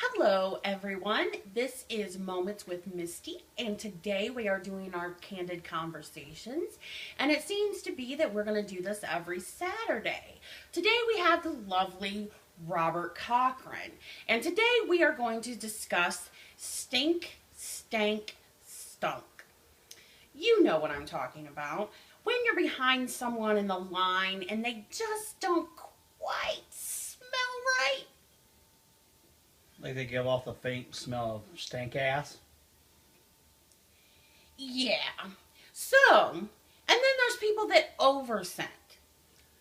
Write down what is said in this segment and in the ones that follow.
Hello, everyone. This is Moments with Misty, and today we are doing our Candid Conversations. And it seems to be that we're going to do this every Saturday. Today we have the lovely Robert Cochran, and today we are going to discuss Stink, Stank, Stunk. You know what I'm talking about. When you're behind someone in the line and they just don't quite smell right. Like they give off the faint smell of stank ass. Yeah. So, and then there's people that overscent.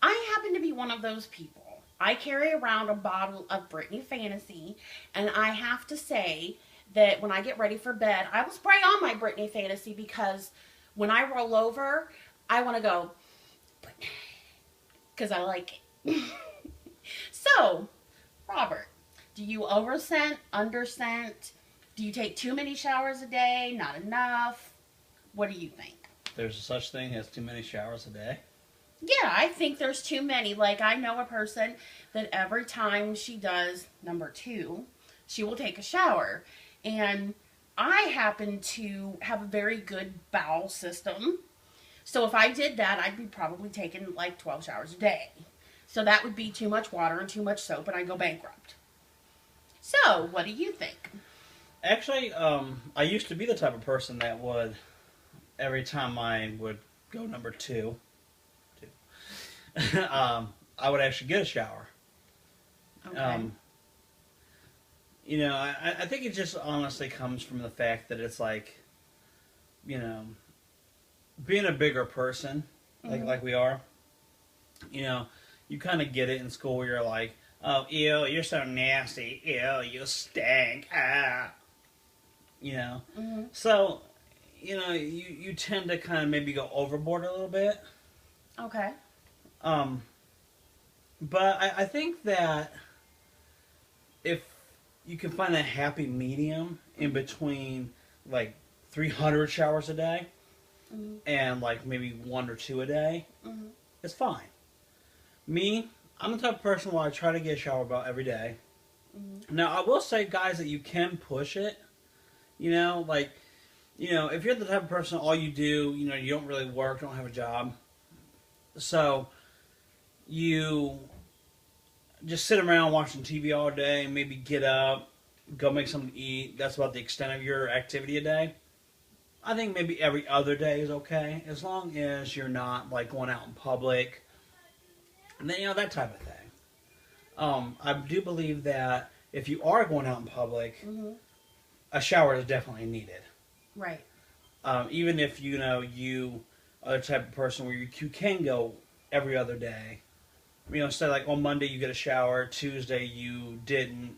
I happen to be one of those people. I carry around a bottle of Britney Fantasy, and I have to say that when I get ready for bed, I will spray on my Britney Fantasy because when I roll over, I want to go, because I like it. So, Robert, do you overscent, underscent? Do you take too many showers a day? Not enough? What do you think? There's such thing as too many showers a day. Yeah, I think there's too many. Like, I know a person that every time she does number 2, she will take a shower. And I happen to have a very good bowel system. So if I did that, I'd be probably taking like 12 showers a day. So that would be too much water and too much soap, and I'd go bankrupt. So, what do you think? Actually, I used to be the type of person that would, every time I would go number two, I would actually get a shower. Okay. I think it just honestly comes from the fact that it's like, being a bigger person, like we are, you kind of get it in school where you're like, oh, ew, you're so nasty. Ew, you stink. Ah. So, you tend to kind of maybe go overboard a little bit. Okay. But I think that if you can find a happy medium in between, like, 300 showers a day and, like, maybe 1 or 2 a day, it's fine. Me, I'm the type of person where I try to get a shower about every day. Now, I will say, guys, that you can push it. If you're the type of person, all you do, you don't really work, don't have a job. So, you just sit around watching TV all day, maybe get up, go make something to eat. That's about the extent of your activity a day. I think maybe every other day is okay, as long as you're not, like, going out in public. And then, that type of thing. I do believe that if you are going out in public, a shower is definitely needed. Right. Even if, you are the type of person where you can go every other day. Say like on Monday you get a shower, Tuesday you didn't,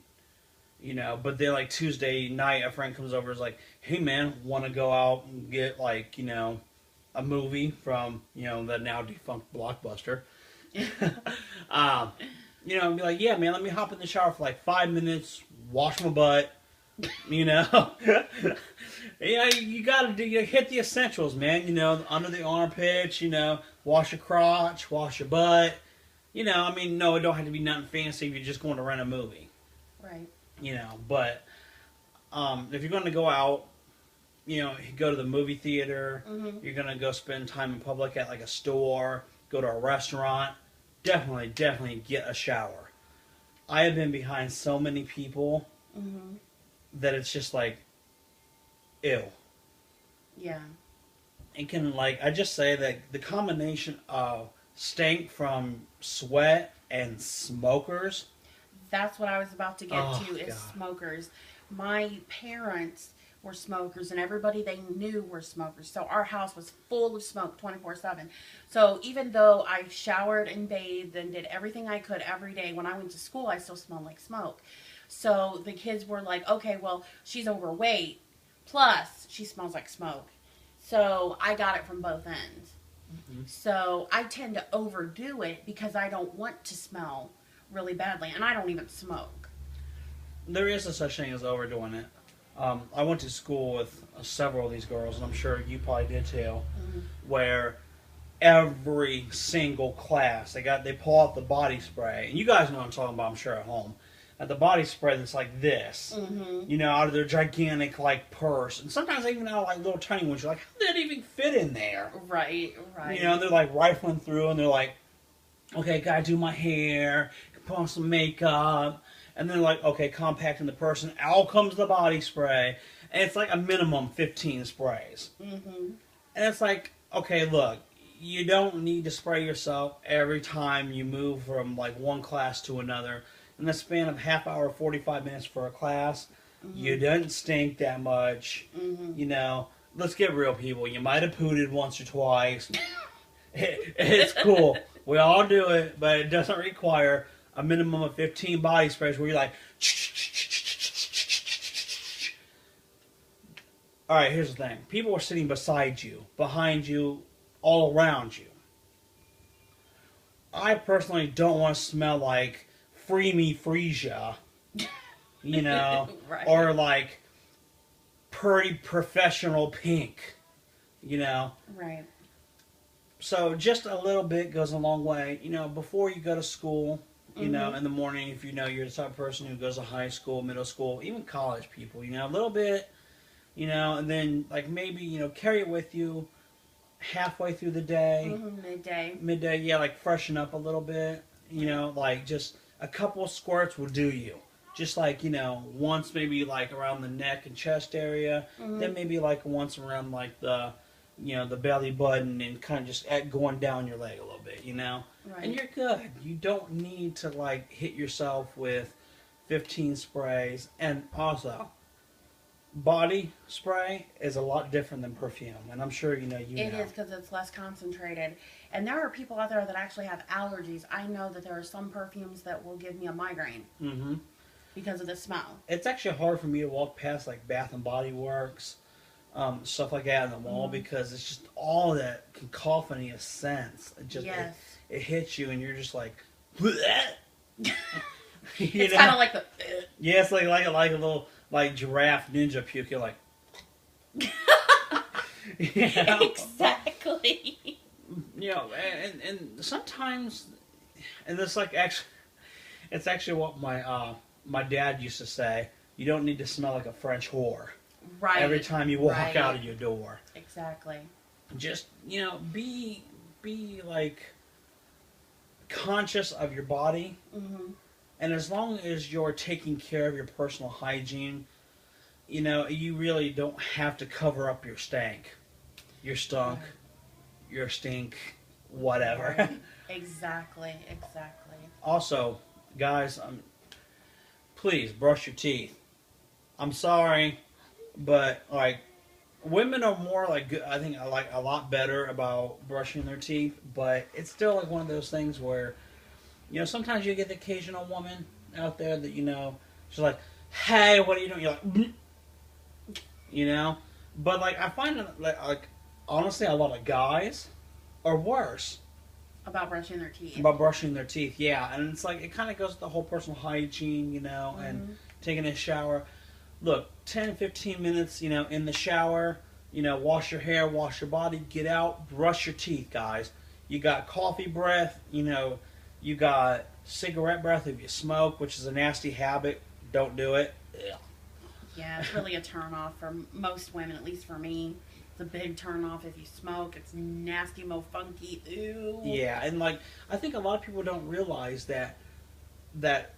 but then like Tuesday night a friend comes over and is like, hey man, want to go out and get like, a movie from, the now defunct Blockbuster. And be like, yeah man, let me hop in the shower for like 5 minutes, wash my butt, you gotta hit the essentials, man, under the armpits, wash your crotch, wash your butt. No, it don't have to be nothing fancy if you're just going to rent a movie. Right. But if you're going to go out, go to the movie theater, you're going to go spend time in public at like a store, go to a restaurant, definitely get a shower. I have been behind so many people that it's just like, ew. Yeah. It can, I just say that the combination of stank from sweat and smokers. That's what I was about to get to, is God. smokers. My parents were smokers, and everybody they knew were smokers. So our house was full of smoke 24/7. So even though I showered and bathed and did everything I could every day, when I went to school, I still smelled like smoke. So the kids were like, okay, well, she's overweight, plus she smells like smoke. So I got it from both ends. So I tend to overdo it because I don't want to smell really badly, and I don't even smoke. There is a such thing as overdoing it. I went to school with several of these girls, and I'm sure you probably did too, where every single class, they pull out the body spray, and you guys know what I'm talking about, I'm sure, at home. at the body spray that's like this, Mm-hmm. you know, out of their gigantic like purse, and sometimes even out of like little tiny ones. You're like, how did that even fit in there? Right, right. You know, they're like rifling through, and they're like, okay, gotta do my hair, put on some makeup, and then like, okay, compacting the person. Out comes the body spray, and it's like a minimum 15 sprays. Mm-hmm. And it's like, okay, look, you don't need to spray yourself every time you move from like one class to another. In the span of half hour, 45 minutes for a class, you don't stink that much. You know, let's get real, people. You might have pooted once or twice. It's cool. We all do it, but it doesn't require a minimum of 15 body sprays where you're like, all right, here's the thing. People are sitting beside you, behind you, all around you. I personally don't want to smell like Free Me Freesia, you know, Right. or like Pretty Professional Pink, you know. Right. So just a little bit goes a long way. You know, before you go to school, you know, in the morning, if you know you're the type of person who goes to high school, middle school, even college people, you know, a little bit, you know, and then like maybe, you know, carry it with you halfway through the day. Midday. Midday, yeah, like freshen up a little bit, you know, like just a couple squirts will do you. Just like, you know, once maybe like around the neck and chest area, then maybe like once around like the, you know, the belly button and kind of just going down your leg a little bit, you know? Right. And you're good. You don't need to like hit yourself with 15 sprays. And also, body spray is a lot different than perfume. And I'm sure, you know, It know. is because it's less concentrated. And there are people out there that actually have allergies. I know that there are some perfumes that will give me a migraine Mm-hmm. because of the smell. It's actually hard for me to walk past like Bath and Body Works, stuff like that in the mall because it's just all that cacophony of scents. It just Yes. it hits you and you're just like, bleh. It's kind of like the... Yeah, it's like a little like giraffe ninja puke. You're like, you know? Exactly. You know, and sometimes, and it's like it's actually what my dad used to say. You don't need to smell like a French whore Right. every time you walk right. out of your door. Exactly. Just, you know, be like conscious of your body. Mm-hmm. And as long as you're taking care of your personal hygiene, you know, you really don't have to cover up your stank, your stunk, your stink, whatever. Right. Exactly. Exactly. Also, guys, please brush your teeth. I'm sorry, but like women are more like, I think I like a lot better about brushing their teeth, but it's still like one of those things where, you know, sometimes you get the occasional woman out there that, you know, she's like, hey, what are you doing? You're like, "Mm." You know? But, like, I find that, like, honestly, a lot of guys are worse About brushing their teeth. about brushing their teeth, yeah. And it's like, it kind of goes with the whole personal hygiene, you know, and taking a shower. Look, 10, 15 minutes, you know, in the shower, you know, wash your hair, wash your body, get out, brush your teeth, guys. You got coffee breath, you know, you got cigarette breath if you smoke, which is a nasty habit. Don't do it. Ugh. Yeah, it's really a turn off for most women, at least for me. It's a big turn off if you smoke. It's nasty, funky. Ew. Yeah, and like I think a lot of people don't realize that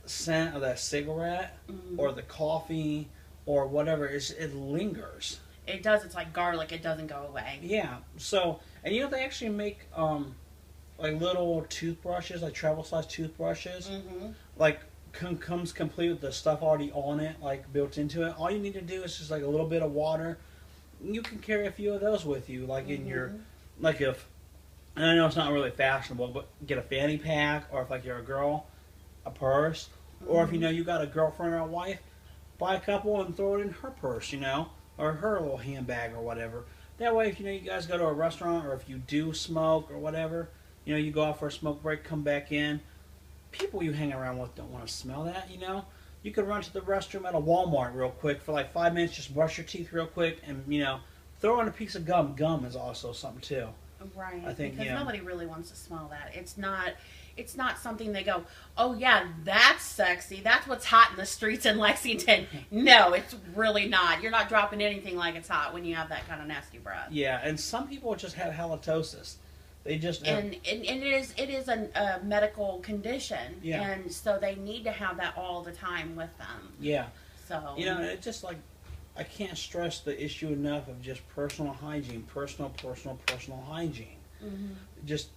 scent of that cigarette or the coffee or whatever it lingers. It does. It's like garlic. It doesn't go away. Yeah. So, and you know they actually make like little toothbrushes, like travel size toothbrushes, like comes complete with the stuff already on it, like built into it. All you need to do is just like a little bit of water. You can carry a few of those with you, like in your, like if, and I know it's not really fashionable, but get a fanny pack, or if like you're a girl, a purse, or if you know you got a girlfriend or a wife, buy a couple and throw it in her purse, you know, or her little handbag or whatever. That way, if you know you guys go to a restaurant, or if you do smoke or whatever, you know, you go out for a smoke break, come back in. People you hang around with don't want to smell that, you know. You could run to the restroom at a Walmart real quick for like 5 minutes, just brush your teeth real quick, and, you know, throw in a piece of gum. Gum is also something, too. Right. I think, because you know, nobody really wants to smell that. It's not, it's not something they go, oh yeah, that's sexy. That's what's hot in the streets in Lexington. No, it's really not. You're not dropping anything like it's hot when you have that kind of nasty breath. Yeah, and some people just have halitosis. They just have, and it is a medical condition, yeah. And so they need to have that all the time with them. Yeah. So it's just like, I can't stress the issue enough of just personal hygiene, personal hygiene. Mm-hmm. Just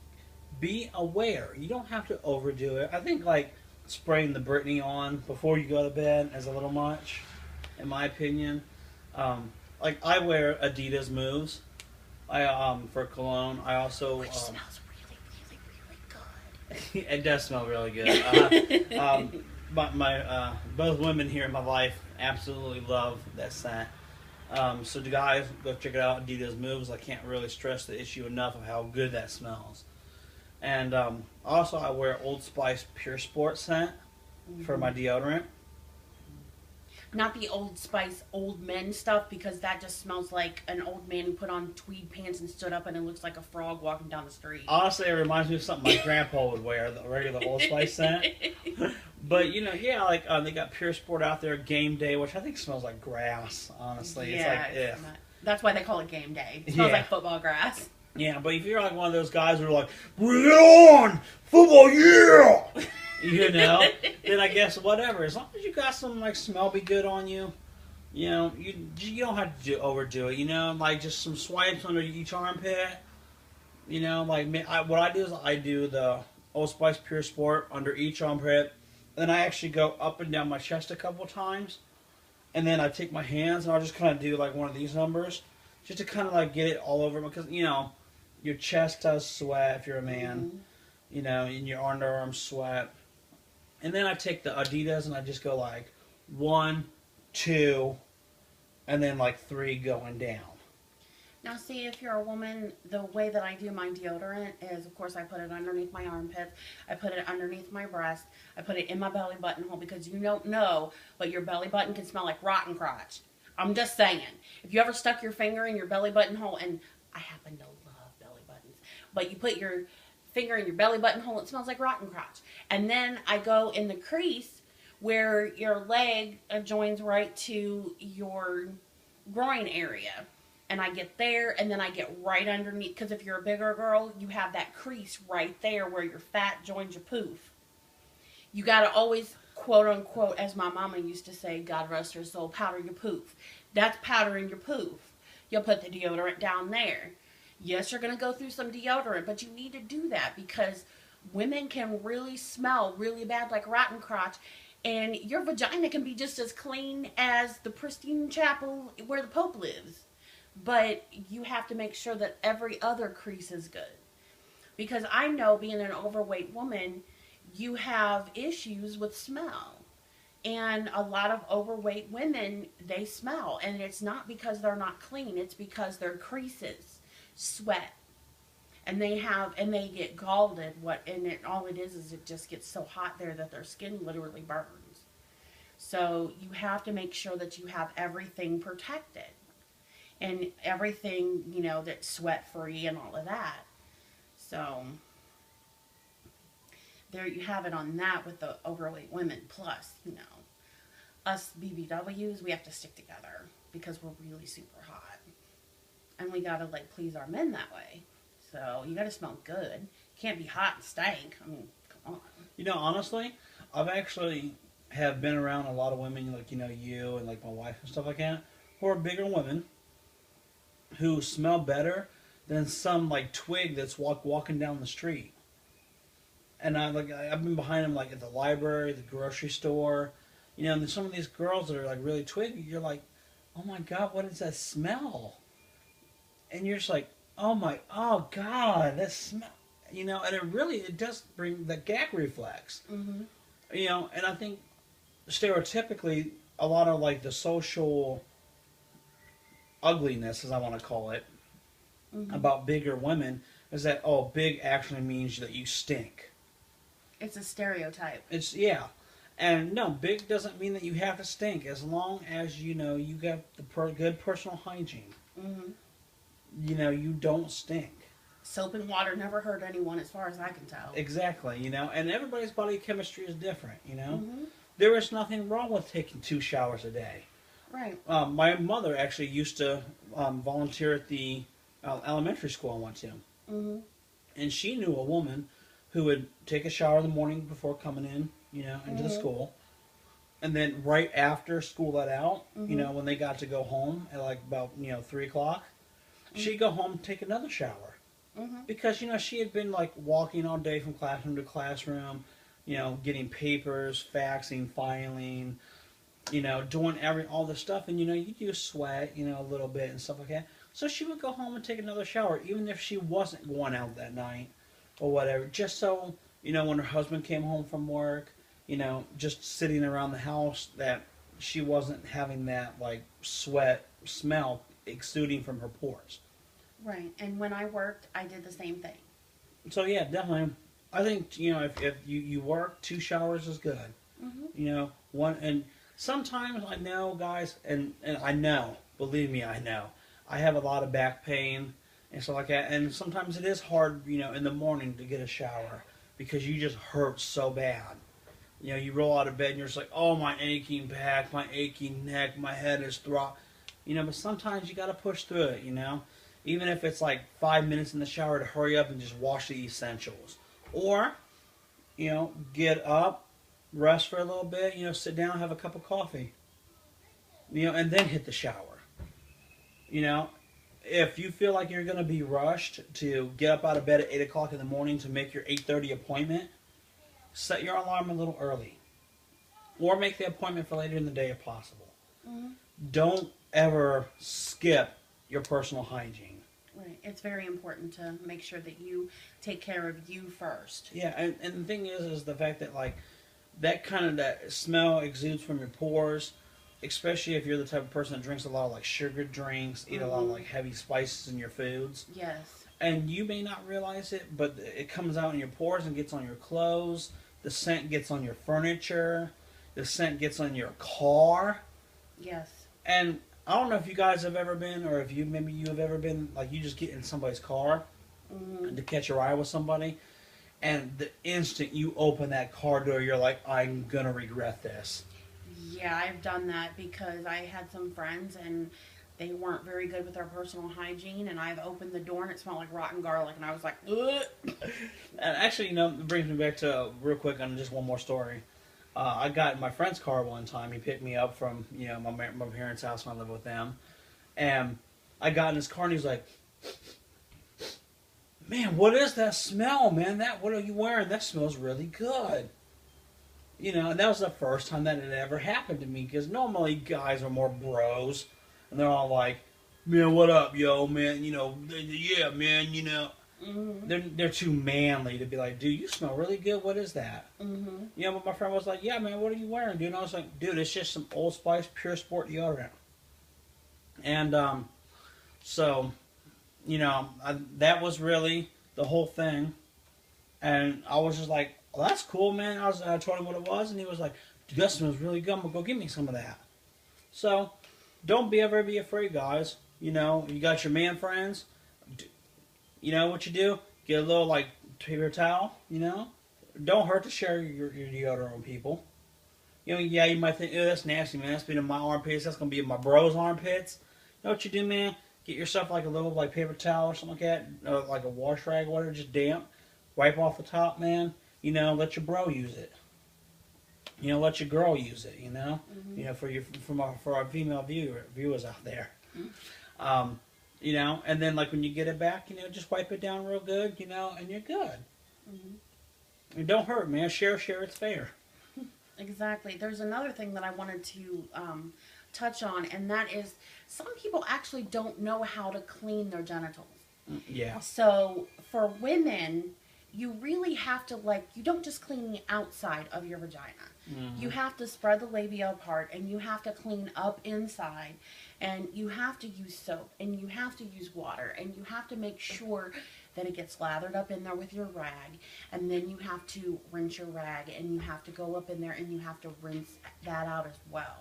be aware. You don't have to overdo it. I think like spraying the Britney on before you go to bed is a little much, in my opinion. Like I wear Adidas Moves. For cologne. I also which smells really good. It does smell really good. My both women here in my life absolutely love that scent. So the guys, go check it out. Adidas Moves. I can't really stress the issue enough of how good that smells. And also, I wear Old Spice Pure Sport scent for my deodorant. Not the Old Spice old men stuff, because that just smells like an old man who put on tweed pants and stood up and it looks like a frog walking down the street. Honestly, it reminds me of something my grandpa would wear, the regular Old Spice scent. But, like they got Pure Sport out there, Game Day, which I think smells like grass, honestly. Yeah, it's like, that's why they call it Game Day. It smells like football grass. Yeah, but if you're like one of those guys who are like, bring it on! Football, yeah! Then I guess whatever. As long as you got some like smell be good on you, you don't have to overdo it. Like just some swipes under each armpit. What I do is I do the Old Spice Pure Sport under each armpit, then I actually go up and down my chest a couple times, and then I take my hands and I'll just kind of do like one of these numbers, just to kind of like get it all over, because your chest does sweat if you're a man, and your underarms sweat. And then I take the Adidas and I just go like 1, 2, and then like 3 going down. Now see, if you're a woman, the way that I do my deodorant is, of course, I put it underneath my armpits, I put it underneath my breast, I put it in my belly button hole, because you don't know, but your belly button can smell like rotten crotch. I'm just saying. If you ever stuck your finger in your belly button hole, and I happen to love belly buttons, but you put your finger in your belly button hole, it smells like rotten crotch. And then I go in the crease where your leg joins right to your groin area, and I get there, and then I get right underneath, because if you're a bigger girl, you have that crease right there where your fat joins your poof. You got to always, quote unquote, as my mama used to say, God rest her soul, powder your poof. That's powdering your poof. You'll put the deodorant down there. Yes, you're going to go through some deodorant, but you need to do that, because women can really smell really bad like rotten crotch, and your vagina can be just as clean as the pristine chapel where the Pope lives. But you have to make sure that every other crease is good. Because I know, being an overweight woman, you have issues with smell. And a lot of overweight women, they smell. And it's not because they're not clean, it's because their creases sweat, and they get galled. All it is it just gets so hot there that their skin literally burns. So you have to make sure that you have everything protected, and everything that's sweat free and all of that. So there you have it on that with the overweight women. Plus, us BBWs, we have to stick together because we're really super hot. And we gotta please our men that way. So you gotta smell good. You can't be hot and stank. I mean, come on. Honestly, I've actually have been around a lot of women like you and like my wife and stuff like that, who are bigger women, who smell better than some like twig that's walking down the street. And I've been behind them like at the library, the grocery store, and there's some of these girls that are like really twig. You're like, oh my God, what is that smell? And you're just like, oh God, that smell, and it does bring the gag reflex, and I think stereotypically a lot of like the social ugliness, as I want to call it, about bigger women is that, big actually means that you stink. It's a stereotype. And no, big doesn't mean that you have to stink, as long as you got the good personal hygiene. You don't stink. Soap and water never hurt anyone, as far as I can tell. Exactly, you know, and everybody's body chemistry is different, you know. Mm-hmm. There is nothing wrong with taking 2 showers a day. Right. My mother actually used to volunteer at the elementary school I went to. Mm-hmm. And she knew a woman who would take a shower in the morning before coming in, you know, into the Mm-hmm. school. And then right after school let out, Mm-hmm. you know, when they got to go home at like about, 3 o'clock, Mm-hmm. she'd go home and take another shower. Mm-hmm. Because, you know, she had been like walking all day from classroom to classroom, you know, getting papers, faxing, filing, you know, doing all this stuff. And, you know, you do sweat, you know, a little bit and stuff like that. So she would go home and take another shower, even if she wasn't going out that night or whatever, just so, you know, when her husband came home from work, you know, just sitting around the house, that she wasn't having that, like, sweat smell exuding from her pores. Right. And when I worked, I did the same thing. So, yeah, definitely. I think, you know, if you work, 2 showers is good. Mm-hmm. You know, one, and sometimes I know, guys, and I know, believe me, I know, I have a lot of back pain and stuff like that, and sometimes it is hard, you know, in the morning to get a shower because you just hurt so bad. You know, you roll out of bed and you're just like, oh, my aching back, my aching neck, my head is throbbing. You know, but sometimes you got to push through it, you know, even if it's like 5 minutes in the shower to hurry up and just wash the essentials. Or, you know, get up, rest for a little bit, you know, sit down, have a cup of coffee, you know, and then hit the shower. You know, if you feel like you're going to be rushed to get up out of bed at 8 o'clock in the morning to make your 8:30 appointment, set your alarm a little early. Or make the appointment for later in the day if possible. Mm-hmm. Don't ever skip your personal hygiene. Right. It's very important to make sure that you take care of you first. Yeah, and the thing is the fact that, like, that kind of that smell exudes from your pores, especially if you're the type of person that drinks a lot of, like, sugar drinks, eat a lot of, like, heavy spices in your foods. Yes. And you may not realize it, but it comes out in your pores and gets on your clothes. The scent gets on your furniture. The scent gets on your car. Yes. And I don't know if you guys have ever been, or if you have ever been, like, you just get in somebody's car to catch your eye with somebody, and the instant you open that car door, you're like, I'm gonna regret this. Yeah, I've done that because I had some friends and they weren't very good with their personal hygiene, and I've opened the door and it smelled like rotten garlic, and I was like, ugh. And actually, you know, it brings me back to, real quick, on just one more story. I got in my friend's car one time. He picked me up from, you know, my parents' house when I lived with them. And I got in his car and he was like, man, what is that smell, man? What are you wearing? That smells really good. You know, and that was the first time that it ever happened to me, because normally guys are more bros. And they're all like, man, what up, yo, man? You know, yeah, man, you know. Mm-hmm. They're too manly to be like, dude, you smell really good. What is that? Mm-hmm. You know, but my friend was like, yeah, man, what are you wearing, dude? And I was like, dude, it's just some Old Spice Pure Sport deodorant. And so, you know, that was really the whole thing. And I was just like, well, that's cool, man. I told him what it was, and he was like, dude, that smells really good. I'm going to go get me some of that. So, don't ever be afraid, guys. You know, you got your man friends. You know what you do? Get a little, like, paper towel, you know? Don't hurt to share your deodorant with people. You know, yeah, you might think, oh, that's nasty, man. That's been in my armpits. That's going to be in my bro's armpits. You know what you do, man? Get yourself, like, a little, like, paper towel or something like that. Or, like, a wash rag or whatever, just damp. Wipe off the top, man. You know, let your bro use it. You know, let your girl use it, you know? Mm-hmm. You know, for our female viewers out there. Mm-hmm. You know, and then, like, when you get it back, you know, just wipe it down real good, you know, and you're good. Mm-hmm. And don't hurt, man. Share, it's fair. Exactly. There's another thing that I wanted to touch on, and that is some people actually don't know how to clean their genitals. Yeah. So, for women, you really have to, like, you don't just clean the outside of your vagina. Mm-hmm. You have to spread the labia apart, and you have to clean up inside, and you have to use soap, and you have to use water, and you have to make sure that it gets lathered up in there with your rag, and then you have to rinse your rag, and you have to go up in there, and you have to rinse that out as well.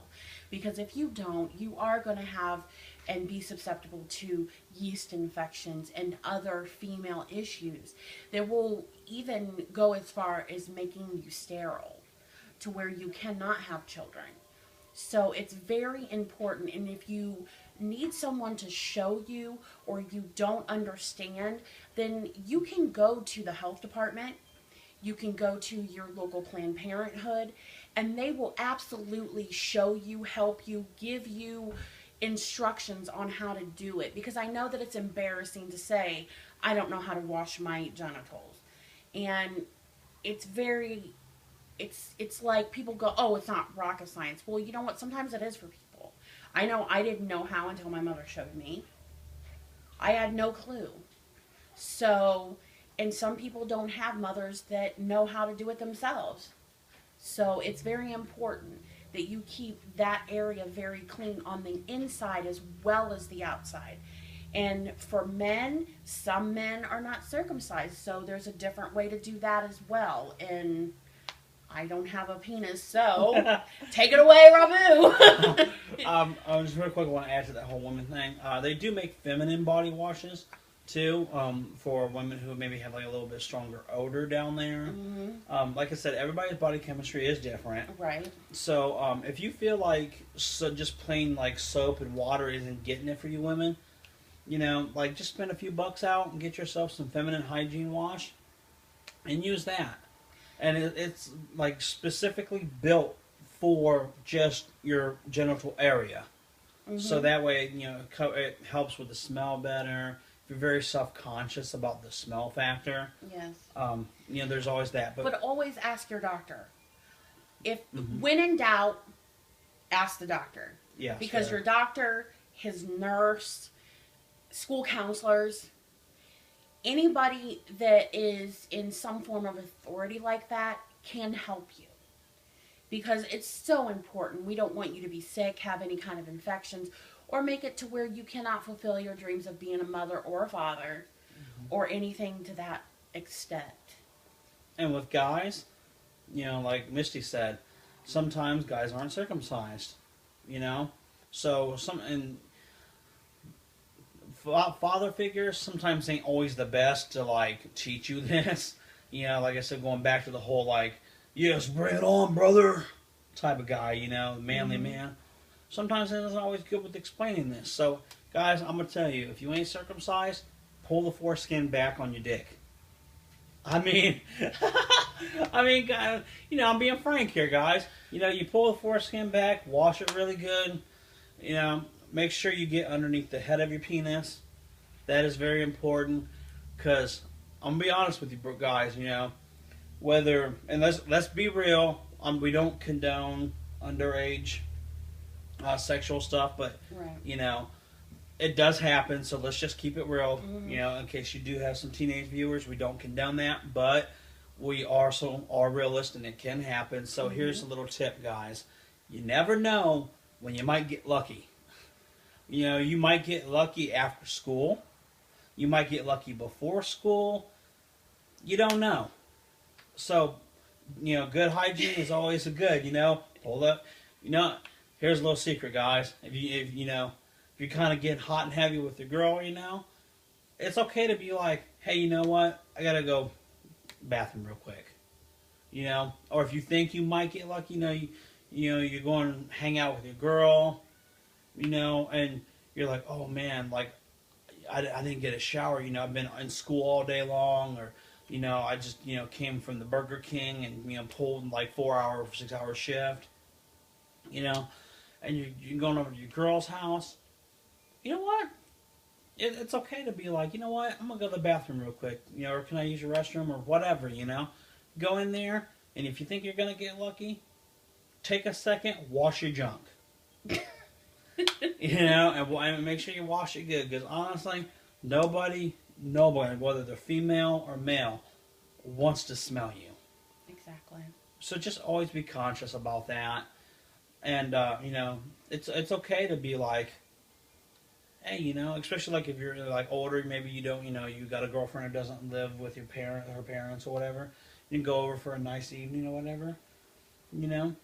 Because if you don't, you are going to have and be susceptible to yeast infections and other female issues that will even go as far as making you sterile to where you cannot have children. So it's very important. And if you need someone to show you or you don't understand, then you can go to the health department. You can go to your local Planned Parenthood, and they will absolutely show you, help you, give you instructions on how to do it. Because I know that it's embarrassing to say, I don't know how to wash my genitals. And it's very, it's like people go, oh, it's not rocket science. Well, you know what? Sometimes it is for people. I know I didn't know how until my mother showed me. I had no clue. So, and some people don't have mothers that know how to do it themselves. So it's very important that you keep that area very clean on the inside as well as the outside. And for men, some men are not circumcised, so there's a different way to do that as well. And I don't have a penis, so take it away, Rabu. Just real quick, I want to add to that whole woman thing. They do make feminine body washes too, for women who maybe have like a little bit stronger odor down there. Mm-hmm. Like I said, everybody's body chemistry is different. Right. So if you feel like just plain like soap and water isn't getting it for you women, you know, like just spend a few bucks out and get yourself some feminine hygiene wash and use that. And it's like specifically built for just your genital area. Mm-hmm. So that way, you know, it helps with the smell better. If you're very self-conscious about the smell factor. Yes. You know, there's always that. But always ask your doctor. If, mm-hmm. when in doubt, ask the doctor. Yes. Because your doctor, his nurse, school counselors, anybody that is in some form of authority like that can help you. Because it's so important. We don't want you to be sick, have any kind of infections, or make it to where you cannot fulfill your dreams of being a mother or a father, mm-hmm. or anything to that extent. And with guys, you know, like Misty said, sometimes guys aren't circumcised, you know? So, father figures sometimes ain't always the best to, like, teach you this. You know, like I said, going back to the whole, like, yes, bring it on, brother, type of guy, you know, manly mm-hmm. man. Sometimes it isn't always good with explaining this. So, guys, I'm going to tell you, if you ain't circumcised, pull the foreskin back on your dick. I mean, guys, you know, I'm being frank here, guys. You know, you pull the foreskin back, wash it really good, you know, make sure you get underneath the head of your penis. That is very important, because I'm going to be honest with you, guys, you know, whether, and let's be real, we don't condone underage sexual stuff, but, right. you know, it does happen, so let's just keep it real, mm-hmm. you know, in case you do have some teenage viewers. We don't condone that, but we also are realistic, and it can happen. So mm-hmm. here's a little tip, guys. You never know when you might get lucky. You know, you might get lucky after school. You might get lucky before school. You don't know. So, you know, good hygiene is always a good, you know. Hold up. You know, here's a little secret, guys. If you're kind of getting hot and heavy with your girl, you know, it's okay to be like, hey, you know what? I got to go bathroom real quick. You know, or if you think you might get lucky, you know, you're going to hang out with your girl, you know, and you're like, oh man, like, I didn't get a shower, you know, I've been in school all day long, or, you know, I just, you know, came from the Burger King and, you know, pulled like 4-hour, 6-hour shift, you know, and you're going over to your girl's house. You know what? It's okay to be like, you know what? I'm going to go to the bathroom real quick, you know, or can I use your restroom or whatever, you know. Go in there, and if you think you're going to get lucky, take a second, wash your junk. You know, and make sure you wash it good, because honestly, nobody, whether they're female or male, wants to smell you. Exactly. So just always be conscious about that. And, you know, it's okay to be like, hey, you know, especially like if you're like older, maybe you don't, you know, you got a girlfriend who doesn't live with her parents or whatever, you can go over for a nice evening or whatever, you know.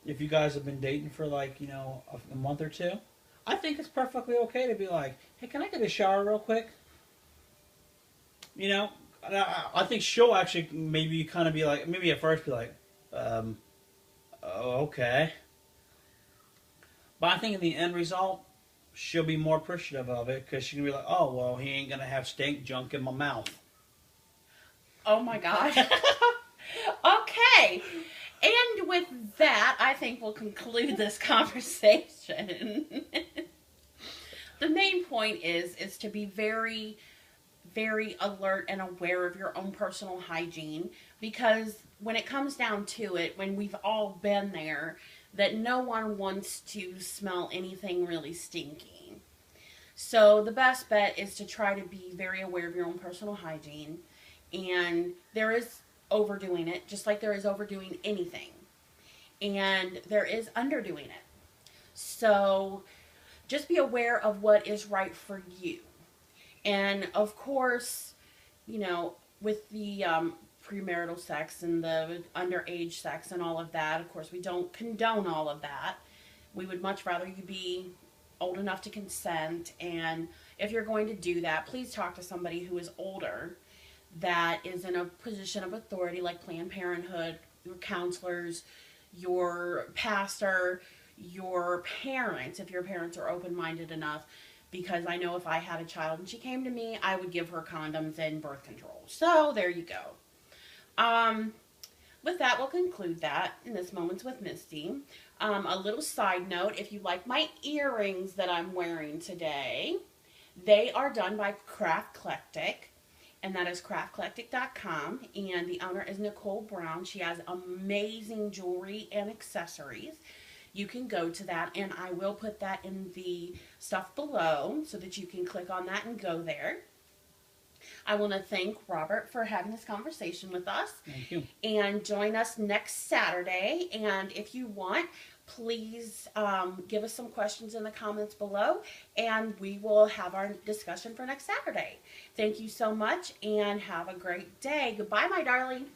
if you guys have been dating for like, a month or two, I think it's perfectly okay to be like, hey, can I get a shower real quick? You know, I think she'll actually maybe kind of be like, maybe at first be like, oh, okay. But I think in the end result, she'll be more appreciative of it because she can be like, oh, well, he ain't going to have stank junk in my mouth. Oh my gosh. Okay. And with that, I think we'll conclude this conversation. The main point is to be very, very alert and aware of your own personal hygiene, because when it comes down to it, when we've all been there, that no one wants to smell anything really stinky. So the best bet is to try to be very aware of your own personal hygiene. And there is overdoing it, just like there is overdoing anything. And there is underdoing it. So just be aware of what is right for you. And of course, with the premarital sex and the underage sex and all of that, of course, we don't condone all of that. We would much rather you be old enough to consent. And if you're going to do that, please talk to somebody who is older, that is in a position of authority, like Planned Parenthood, your counselors, your pastor, your parents, if your parents are open-minded enough. Because I know if I had a child and she came to me, I would give her condoms and birth control. So there you go. With that, we'll conclude that in this Moments with Misty. A little side note, if you like my earrings that I'm wearing today, they are done by Craftclectic. And that is craftclectic.com. And the owner is Nicole Brown. She has amazing jewelry and accessories. You can go to that, and I will put that in the stuff below so that you can click on that and go there. I want to thank Robert for having this conversation with us. Thank you. And join us next Saturday. And if you want, please give us some questions in the comments below, and we will have our discussion for next Saturday. Thank you so much, and have a great day. Goodbye, my darling.